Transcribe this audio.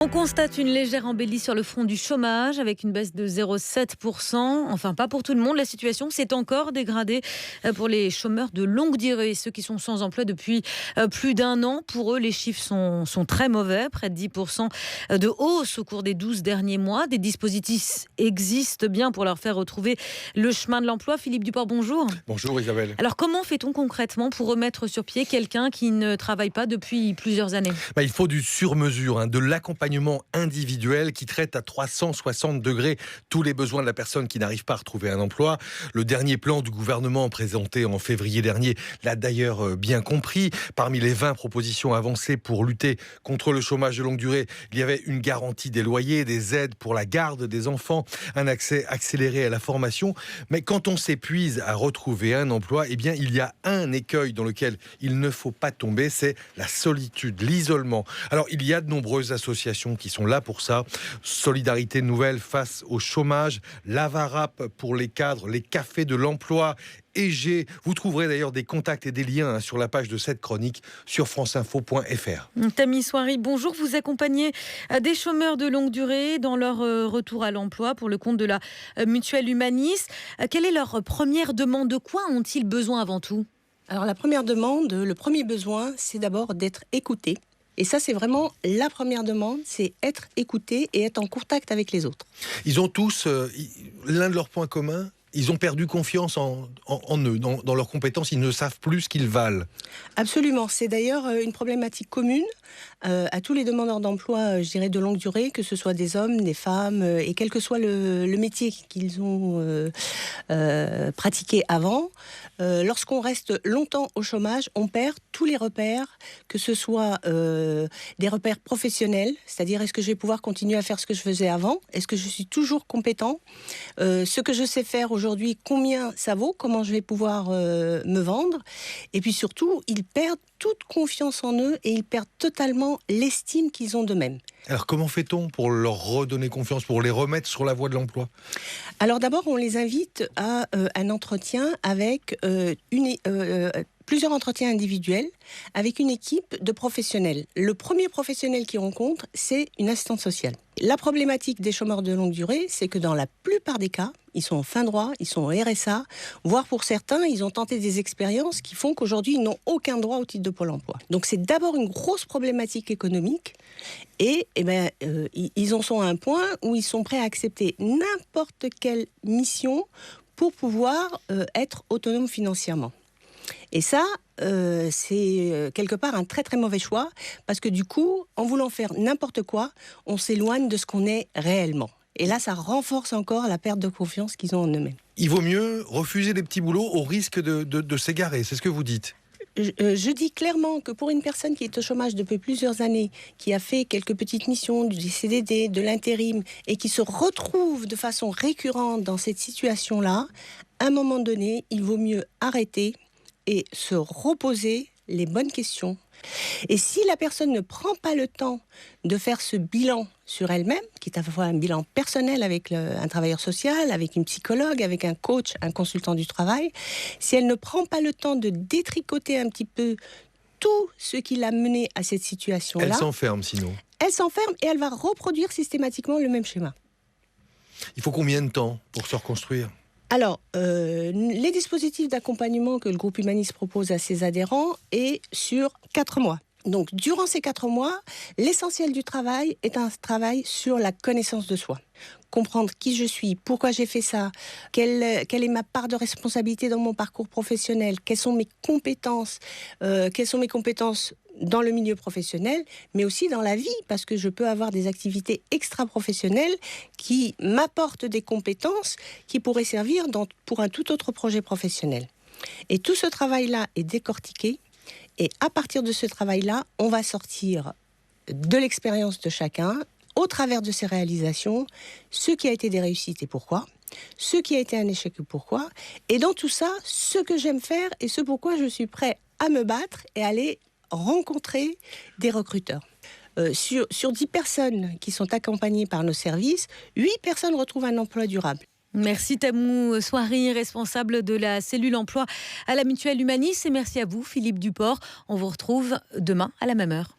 On constate une légère embellie sur le front du chômage avec une baisse de 0,7%. Enfin, pas pour tout le monde. La situation s'est encore dégradée pour les chômeurs de longue durée, ceux qui sont sans emploi depuis plus d'un an. Pour eux, les chiffres sont très mauvais, près de 10% de hausse au cours des 12 derniers mois. Des dispositifs existent bien pour leur faire retrouver le chemin de l'emploi. Philippe Duport, bonjour. Bonjour Isabelle. Alors, comment fait-on concrètement pour remettre sur pied quelqu'un qui ne travaille pas depuis plusieurs années ? Il faut du sur-mesure, de l'accompagnement individuel qui traite à 360 degrés tous les besoins de la personne qui n'arrive pas à retrouver un emploi. Le dernier plan du gouvernement présenté en février dernier l'a d'ailleurs bien compris. Parmi les 20 propositions avancées pour lutter contre le chômage de longue durée, il y avait une garantie des loyers, des aides pour la garde des enfants, un accès accéléré à la formation. Mais quand on s'épuise à retrouver un emploi, il y a un écueil dans lequel il ne faut pas tomber, c'est la solitude, l'isolement. Alors, il y a de nombreuses associations qui sont là pour ça. Solidarité Nouvelle face au chômage, l'Avarap pour les cadres, les cafés de l'emploi, EG. Vous trouverez d'ailleurs des contacts et des liens sur la page de cette chronique sur franceinfo.fr. Tammy Soiry, bonjour. Vous accompagnez des chômeurs de longue durée dans leur retour à l'emploi pour le compte de la Mutuelle Humanis. Quelle est leur première demande ? De quoi ont-ils besoin avant tout ? Alors la première demande, le premier besoin, c'est d'abord d'être écouté. Et ça, c'est vraiment la première demande, c'est être écouté et être en contact avec les autres. Ils ont tous l'un de leurs points communs. Ils ont perdu confiance en eux, dans leurs compétences. Ils ne savent plus ce qu'ils valent. Absolument. C'est d'ailleurs une problématique commune à tous les demandeurs d'emploi, je dirais, de longue durée, que ce soit des hommes, des femmes, et quel que soit le métier qu'ils ont pratiqué avant. Lorsqu'on reste longtemps au chômage, on perd tous les repères, que ce soit des repères professionnels, c'est-à-dire est-ce que je vais pouvoir continuer à faire ce que je faisais avant ? Est-ce que je suis toujours compétent ? Ce que je sais faire aujourd'hui, combien ça vaut ? Comment je vais pouvoir me vendre ? Et puis surtout, ils perdent toute confiance en eux et ils perdent totalement l'estime qu'ils ont d'eux-mêmes. Alors comment fait-on pour leur redonner confiance, pour les remettre sur la voie de l'emploi ? Alors d'abord, on les invite à un entretien avec plusieurs entretiens individuels avec une équipe de professionnels. Le premier professionnel qu'ils rencontrent, c'est une assistante sociale. La problématique des chômeurs de longue durée, c'est que dans la plupart des cas, ils sont en fin droit, ils sont au RSA, voire pour certains, ils ont tenté des expériences qui font qu'aujourd'hui, ils n'ont aucun droit au titre de Pôle emploi. Donc c'est d'abord une grosse problématique économique et ils en sont à un point où ils sont prêts à accepter n'importe quelle mission pour pouvoir être autonomes financièrement. Et ça, c'est quelque part un très très mauvais choix, parce que du coup, en voulant faire n'importe quoi, on s'éloigne de ce qu'on est réellement. Et là, ça renforce encore la perte de confiance qu'ils ont en eux-mêmes. Il vaut mieux refuser des petits boulots au risque de s'égarer, c'est ce que vous dites ? Je dis clairement que pour une personne qui est au chômage depuis plusieurs années, qui a fait quelques petites missions, du CDD, de l'intérim, et qui se retrouve de façon récurrente dans cette situation-là, à un moment donné, il vaut mieux arrêter et se reposer les bonnes questions. Et si la personne ne prend pas le temps de faire ce bilan sur elle-même, qui est à la fois un bilan personnel avec un travailleur social, avec une psychologue, avec un coach, un consultant du travail, si elle ne prend pas le temps de détricoter un petit peu tout ce qui l'a mené à cette situation-là... Elle s'enferme sinon. Elle s'enferme et elle va reproduire systématiquement le même schéma. Il faut combien de temps pour se reconstruire ? Alors, les dispositifs d'accompagnement que le groupe Humanis propose à ses adhérents est sur 4 mois. Donc, durant ces 4 mois, l'essentiel du travail est un travail sur la connaissance de soi. Comprendre qui je suis, pourquoi j'ai fait ça, quelle est ma part de responsabilité dans mon parcours professionnel, quelles sont mes compétences dans le milieu professionnel, mais aussi dans la vie, parce que je peux avoir des activités extra-professionnelles qui m'apportent des compétences qui pourraient servir pour un tout autre projet professionnel. Et tout ce travail-là est décortiqué, et à partir de ce travail-là, on va sortir de l'expérience de chacun, au travers de ses réalisations, ce qui a été des réussites et pourquoi, ce qui a été un échec et pourquoi, et dans tout ça, ce que j'aime faire et ce pourquoi je suis prêt à me battre et aller rencontrer des recruteurs. Sur 10 personnes qui sont accompagnées par nos services, 8 personnes retrouvent un emploi durable. Merci Tammy Soiry, responsable de la cellule emploi à la Mutuelle Humanis, et merci à vous Philippe Duport. On vous retrouve demain à la même heure.